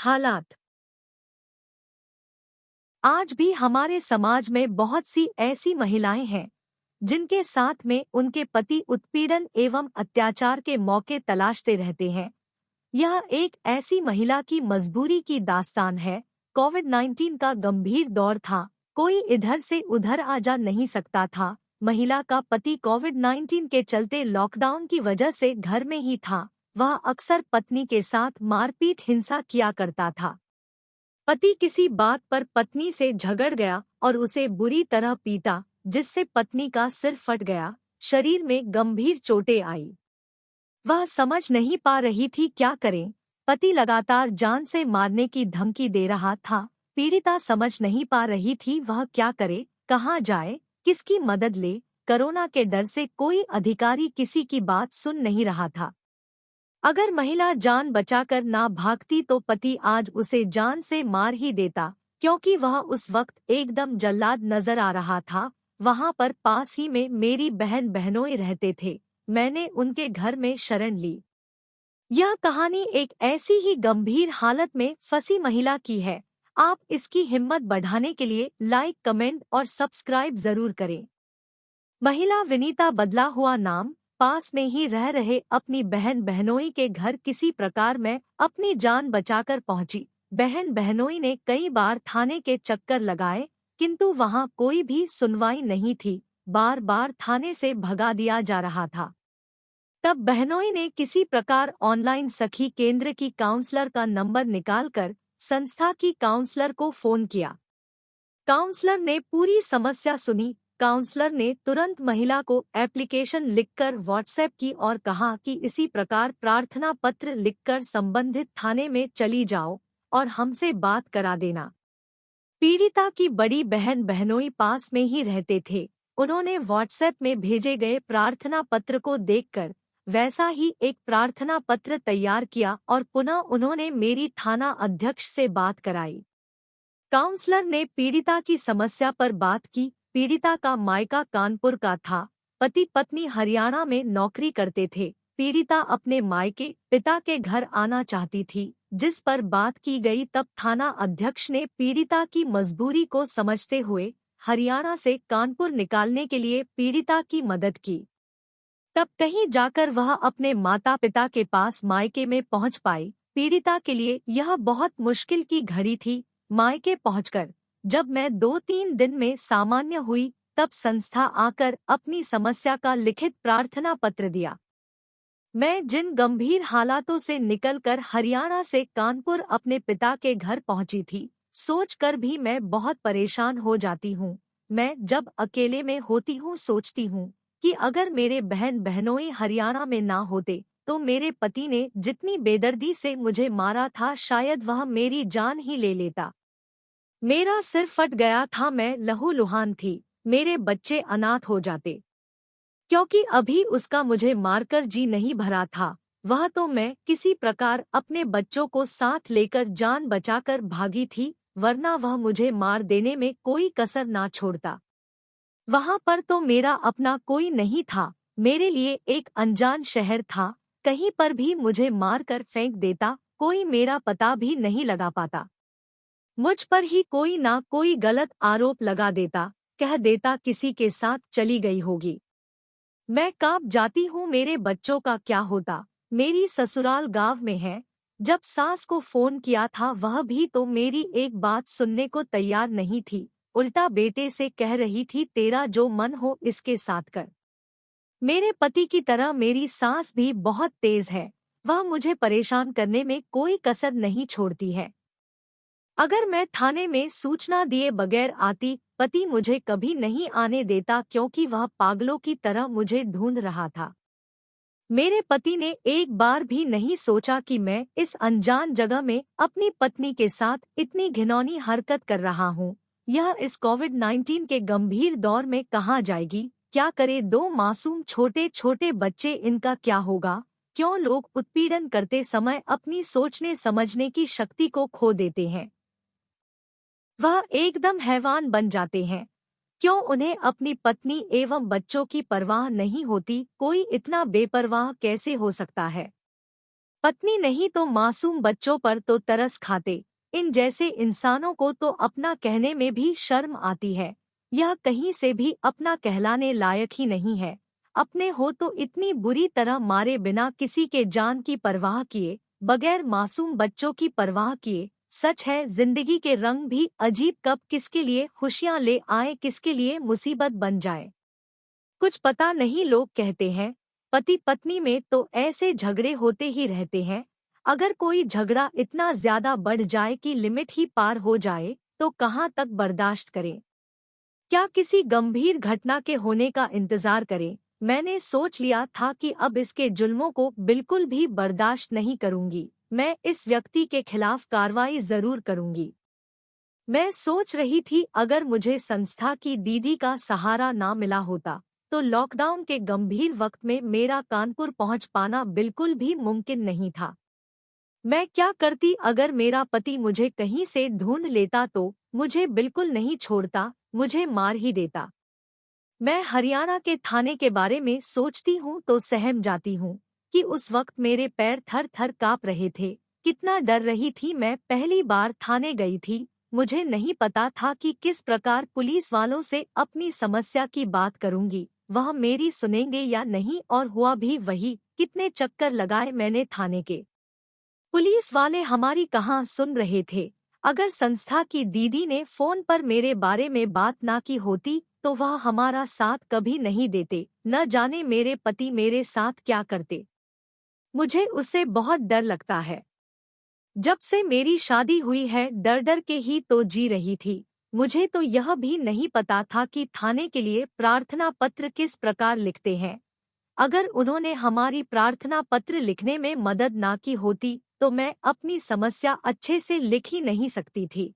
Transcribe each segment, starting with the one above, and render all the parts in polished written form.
हालात। आज भी हमारे समाज में बहुत सी ऐसी महिलाएं हैं जिनके साथ में उनके पति उत्पीड़न एवं अत्याचार के मौके तलाशते रहते हैं। यह एक ऐसी महिला की मजबूरी की दास्तान है। कोविड-19 का गंभीर दौर था, कोई इधर से उधर आ जा नहीं सकता था। महिला का पति कोविड-19 के चलते लॉकडाउन की वजह से घर में ही था। वह अक्सर पत्नी के साथ मारपीट हिंसा किया करता था। पति किसी बात पर पत्नी से झगड़ गया और उसे बुरी तरह पीटा, जिससे पत्नी का सिर फट गया, शरीर में गंभीर चोटें आई। वह समझ नहीं पा रही थी क्या करे। पति लगातार जान से मारने की धमकी दे रहा था। पीड़िता समझ नहीं पा रही थी वह क्या करे, कहाँ जाए, किसकी मदद ले। कोरोना के डर से कोई अधिकारी किसी की बात सुन नहीं रहा था। अगर महिला जान बचाकर ना भागती तो पति आज उसे जान से मार ही देता, क्योंकि वह उस वक्त एकदम जल्लाद नजर आ रहा था। वहां पर पास ही में मेरी बहन बहनोई रहते थे। मैंने उनके घर में शरण ली। यह कहानी एक ऐसी ही गंभीर हालत में फंसी महिला की है। आप इसकी हिम्मत बढ़ाने के लिए लाइक, कमेंट और सब्सक्राइब जरूर करें। महिला विनीता, बदला हुआ नाम। पास में ही रह रहे अपनी बहन बहनोई के घर किसी प्रकार में अपनी जान बचाकर पहुंची। बहन बहनोई ने कई बार थाने के चक्कर लगाए, किंतु वहां कोई भी सुनवाई नहीं थी। बार बार थाने से भगा दिया जा रहा था। तब बहनोई ने किसी प्रकार ऑनलाइन सखी केंद्र की काउंसलर का नंबर निकालकर संस्था की काउंसलर को फोन किया। काउंसलर ने पूरी समस्या सुनी। काउंसलर ने तुरंत महिला को एप्लीकेशन लिखकर व्हाट्सएप की और कहा कि इसी प्रकार प्रार्थना पत्र लिखकर संबंधित थाने में चली जाओ और हमसे बात करा देना। पीड़िता की बड़ी बहन बहनोई पास में ही रहते थे। उन्होंने व्हाट्सएप में भेजे गए प्रार्थना पत्र को देखकर वैसा ही एक प्रार्थना पत्र तैयार किया और पुनः उन्होंने मेरी थाना अध्यक्ष से बात कराई। काउंसलर ने पीड़िता की समस्या पर बात की। पीड़िता का मायका कानपुर का था। पति पत्नी हरियाणा में नौकरी करते थे। पीड़िता अपने मायके पिता के घर आना चाहती थी, जिस पर बात की गई। तब थाना अध्यक्ष ने पीड़िता की मजबूरी को समझते हुए हरियाणा से कानपुर निकालने के लिए पीड़िता की मदद की। तब कहीं जाकर वह अपने माता पिता के पास मायके में पहुंच पाई। पीड़िता के लिए यह बहुत मुश्किल की घड़ी थी। मायके पहुंचकर जब मैं 2-3 दिन में सामान्य हुई, तब संस्था आकर अपनी समस्या का लिखित प्रार्थना पत्र दिया। मैं जिन गंभीर हालातों से निकलकर हरियाणा से कानपुर अपने पिता के घर पहुंची थी, सोचकर भी मैं बहुत परेशान हो जाती हूँ। मैं जब अकेले में होती हूँ सोचती हूँ कि अगर मेरे बहन बहनोई हरियाणा में ना होते तो मेरे पति ने जितनी बेदर्दी से मुझे मारा था, शायद वह मेरी जान ही ले लेता। मेरा सिर फट गया था, मैं लहूलुहान थी। मेरे बच्चे अनाथ हो जाते, क्योंकि अभी उसका मुझे मारकर जी नहीं भरा था। वह तो मैं किसी प्रकार अपने बच्चों को साथ लेकर जान बचाकर भागी थी, वरना वह मुझे मार देने में कोई कसर ना छोड़ता। वहां पर तो मेरा अपना कोई नहीं था। मेरे लिए एक अनजान शहर था। कहीं पर भी मुझे मारकर फेंक देता, कोई मेरा पता भी नहीं लगा पाता। मुझ पर ही कोई ना कोई गलत आरोप लगा देता, कह देता किसी के साथ चली गई होगी। मैं कांप जाती हूँ, मेरे बच्चों का क्या होता। मेरी ससुराल गांव में है। जब सास को फोन किया था, वह भी तो मेरी एक बात सुनने को तैयार नहीं थी। उल्टा बेटे से कह रही थी, तेरा जो मन हो इसके साथ कर। मेरे पति की तरह मेरी सास भी बहुत तेज है। वह मुझे परेशान करने में कोई कसर नहीं छोड़ती है। अगर मैं थाने में सूचना दिए बगैर आती, पति मुझे कभी नहीं आने देता, क्योंकि वह पागलों की तरह मुझे ढूंढ रहा था। मेरे पति ने एक बार भी नहीं सोचा कि मैं इस अनजान जगह में अपनी पत्नी के साथ इतनी घिनौनी हरकत कर रहा हूँ। यह इस कोविड-19 के गंभीर दौर में कहाँ जाएगी, क्या करे। 2 मासूम छोटे छोटे बच्चे, इनका क्या होगा। क्यों लोग उत्पीड़न करते समय अपनी सोचने समझने की शक्ति को खो देते हैं। वह एकदम हैवान बन जाते हैं। क्यों उन्हें अपनी पत्नी एवं बच्चों की परवाह नहीं होती। कोई इतना बेपरवाह कैसे हो सकता है। पत्नी नहीं तो मासूम बच्चों पर तो तरस खाते। इन जैसे इंसानों को तो अपना कहने में भी शर्म आती है। यह कहीं से भी अपना कहलाने लायक ही नहीं है। अपने हो तो इतनी बुरी तरह मारे बिना किसी के जान की परवाह किए, बगैर मासूम बच्चों की परवाह किए। सच है, जिंदगी के रंग भी अजीब, कब किसके लिए खुशियां ले आए, किसके लिए मुसीबत बन जाए, कुछ पता नहीं। लोग कहते हैं पति पत्नी में तो ऐसे झगड़े होते ही रहते हैं। अगर कोई झगड़ा इतना ज्यादा बढ़ जाए कि लिमिट ही पार हो जाए तो कहाँ तक बर्दाश्त करें? क्या किसी गंभीर घटना के होने का इंतजार करें? मैंने सोच लिया था कि अब इसके जुल्मों को बिल्कुल भी बर्दाश्त नहीं करूंगी। मैं इस व्यक्ति के खिलाफ कार्रवाई जरूर करूंगी। मैं सोच रही थी अगर मुझे संस्था की दीदी का सहारा ना मिला होता तो लॉकडाउन के गंभीर वक्त में मेरा कानपुर पहुंच पाना बिल्कुल भी मुमकिन नहीं था। मैं क्या करती अगर मेरा पति मुझे कहीं से ढूंढ लेता? तो मुझे बिल्कुल नहीं छोड़ता, मुझे मार ही देता। मैं हरियाणा के थाने के बारे में सोचती हूँ तो सहम जाती हूँ कि उस वक्त मेरे पैर थर थर काँप रहे थे। कितना डर रही थी। मैं पहली बार थाने गई थी। मुझे नहीं पता था कि किस प्रकार पुलिस वालों से अपनी समस्या की बात करूंगी, वह मेरी सुनेंगे या नहीं, और हुआ भी वही। कितने चक्कर लगाए मैंने थाने के। पुलिस वाले हमारी कहाँ सुन रहे थे। अगर संस्था की दीदी ने फोन पर मेरे बारे में बात ना की होती तो वह हमारा साथ कभी नहीं देते। न जाने मेरे पति मेरे साथ क्या करते। मुझे उससे बहुत डर लगता है। जब से मेरी शादी हुई है डर डर के ही तो जी रही थी। मुझे तो यह भी नहीं पता था कि थाने के लिए प्रार्थना पत्र किस प्रकार लिखते हैं। अगर उन्होंने हमारी प्रार्थना पत्र लिखने में मदद ना की होती तो मैं अपनी समस्या अच्छे से लिख ही नहीं सकती थी,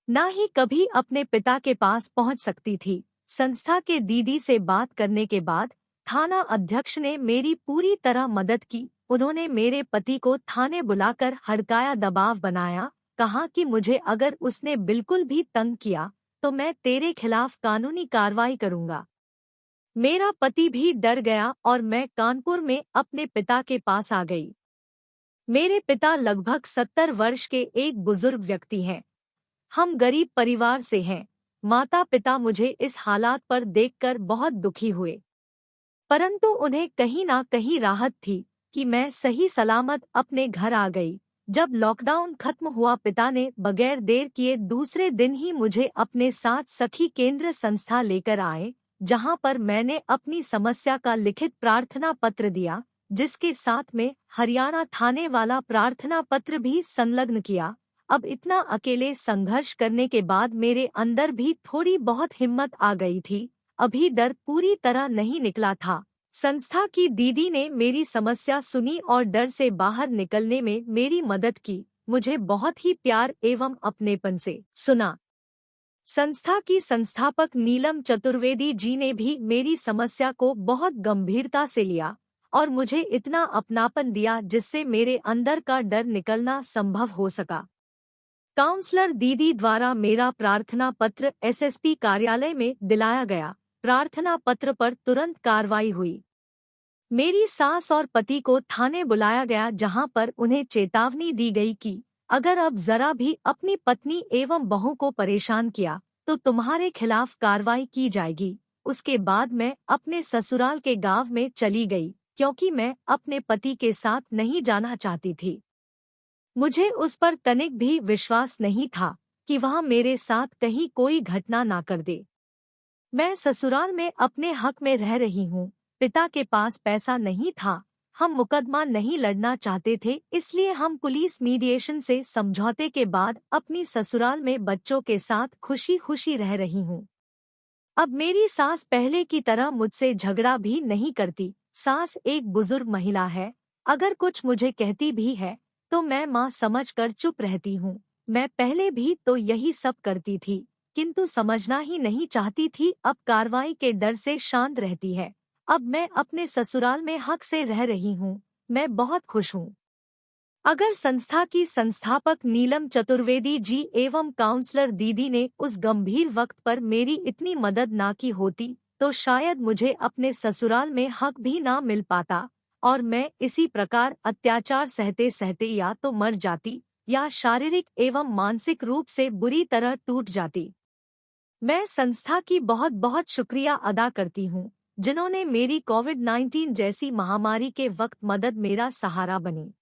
ना ही कभी अपने पिता के पास पहुंच सकती थी। संस्था के दीदी से बात करने के बाद थाना अध्यक्ष ने मेरी पूरी तरह मदद की। उन्होंने मेरे पति को थाने बुलाकर हड़काया, दबाव बनाया, कहा कि मुझे अगर उसने बिल्कुल भी तंग किया तो मैं तेरे खिलाफ कानूनी कार्रवाई करूंगा। मेरा पति भी डर गया और मैं कानपुर में अपने पिता के पास आ गई। मेरे पिता लगभग 70 वर्ष के एक बुजुर्ग व्यक्ति हैं। हम गरीब परिवार से हैं। माता पिता मुझे इस हालात पर देखकर बहुत दुखी हुए, परंतु उन्हें कहीं ना कहीं राहत थी कि मैं सही सलामत अपने घर आ गई। जब लॉकडाउन खत्म हुआ पिता ने बगैर देर किए दूसरे दिन ही मुझे अपने साथ सखी केंद्र संस्था लेकर आए, जहां पर मैंने अपनी समस्या का लिखित प्रार्थना पत्र दिया, जिसके साथ में हरियाणा थाने वाला प्रार्थना पत्र भी संलग्न किया। अब इतना अकेले संघर्ष करने के बाद मेरे अंदर भी थोड़ी बहुत हिम्मत आ गई थी। अभी डर पूरी तरह नहीं निकला था। संस्था की दीदी ने मेरी समस्या सुनी और डर से बाहर निकलने में मेरी मदद की। मुझे बहुत ही प्यार एवं अपनेपन से सुना। संस्था की संस्थापक नीलम चतुर्वेदी जी ने भी मेरी समस्या को बहुत गंभीरता से लिया और मुझे इतना अपनापन दिया जिससे मेरे अंदर का डर निकलना संभव हो सका। काउंसलर दीदी द्वारा मेरा प्रार्थना पत्र एसएसपी कार्यालय में दिलाया गया। प्रार्थना पत्र पर तुरंत कार्रवाई हुई। मेरी सास और पति को थाने बुलाया गया, जहां पर उन्हें चेतावनी दी गई कि अगर अब जरा भी अपनी पत्नी एवं बहू को परेशान किया तो तुम्हारे खिलाफ कार्रवाई की जाएगी। उसके बाद मैं अपने ससुराल के गांव में चली गई, क्योंकि मैं अपने पति के साथ नहीं जाना चाहती थी। मुझे उस पर तनिक भी विश्वास नहीं था कि वह मेरे साथ कहीं कोई घटना ना कर दे। मैं ससुराल में अपने हक में रह रही हूँ। पिता के पास पैसा नहीं था। हम मुकदमा नहीं लड़ना चाहते थे, इसलिए हम पुलिस मीडिएशन से समझौते के बाद अपनी ससुराल में बच्चों के साथ खुशी खुशी रह रही हूँ। अब मेरी सास पहले की तरह मुझसे झगड़ा भी नहीं करती। सास एक बुजुर्ग महिला है। अगर कुछ मुझे कहती भी है तो मैं माँ समझकर चुप रहती हूँ। मैं पहले भी तो यही सब करती थी, किंतु समझना ही नहीं चाहती थी। अब कार्रवाई के डर से शांत रहती है। अब मैं अपने ससुराल में हक से रह रही हूँ। मैं बहुत खुश हूँ। अगर संस्था की संस्थापक नीलम चतुर्वेदी जी एवं काउंसलर दीदी ने उस गंभीर वक्त पर मेरी इतनी मदद ना की होती तो शायद मुझे अपने ससुराल में हक भी ना मिल पाता। और मैं इसी प्रकार अत्याचार सहते सहते या तो मर जाती या शारीरिक एवं मानसिक रूप से बुरी तरह टूट जाती। मैं संस्था की बहुत बहुत शुक्रिया अदा करती हूँ, जिन्होंने मेरी कोविड-19 जैसी महामारी के वक्त मदद मेरा सहारा बनी।